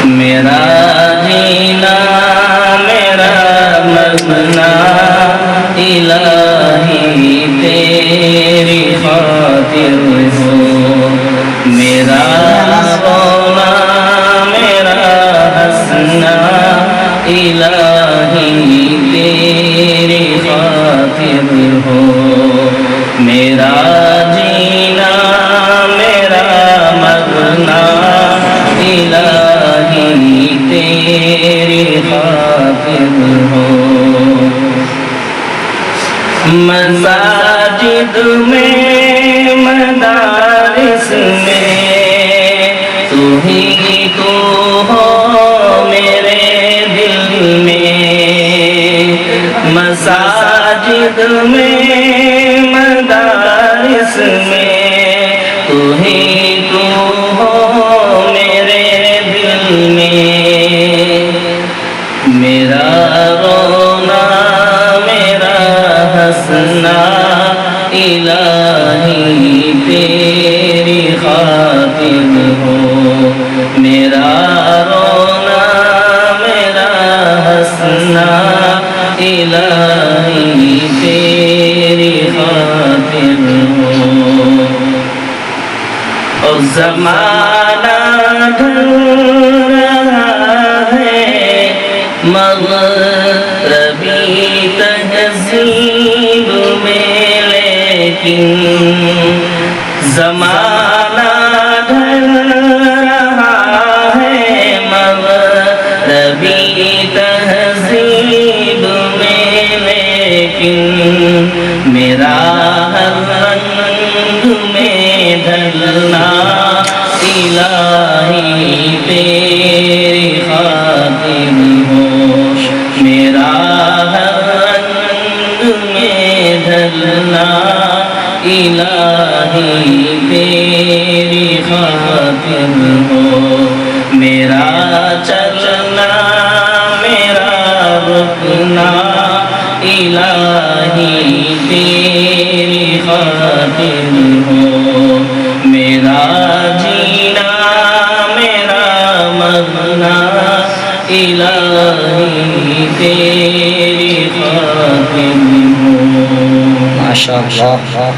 میرا جینا میرا مرنا الہی تیری خاطر ہو، میرا رونا میرا ہنسنا الہی تیری خاطر ہو، میرا جینا میرا مرنا الہی تیری خاطر ہو، مساجد میں مدارس میں تو ہی تو ہو میرے دل میں، مساجد میں مدارس میں تو ہی تو ہو میرے دل میں، میرا رونا میرا ہنسنا الہی تیری خاطر ہو، میرا رونا میرا ہنسنا الہی تیری خاطر ہو، اور زمانہ ڈھل رہا ہے مغربی تہذیب میں، لیکن زمانہ ڈھل رہا ہے مغربی تہذیب میں، لیکن میرا ہر رنگ میں ڈھلنا الہی تیری خاطر ہو، میرا ہر رنگ میں ڈھلنا الہی تیری خاطر ہو، میرا چلنا میرا رکنا الہی تیری خاطر ہو، میرا جینا میرا مرنا الہی تیری خاطر ہو۔ ماشاءاللہ۔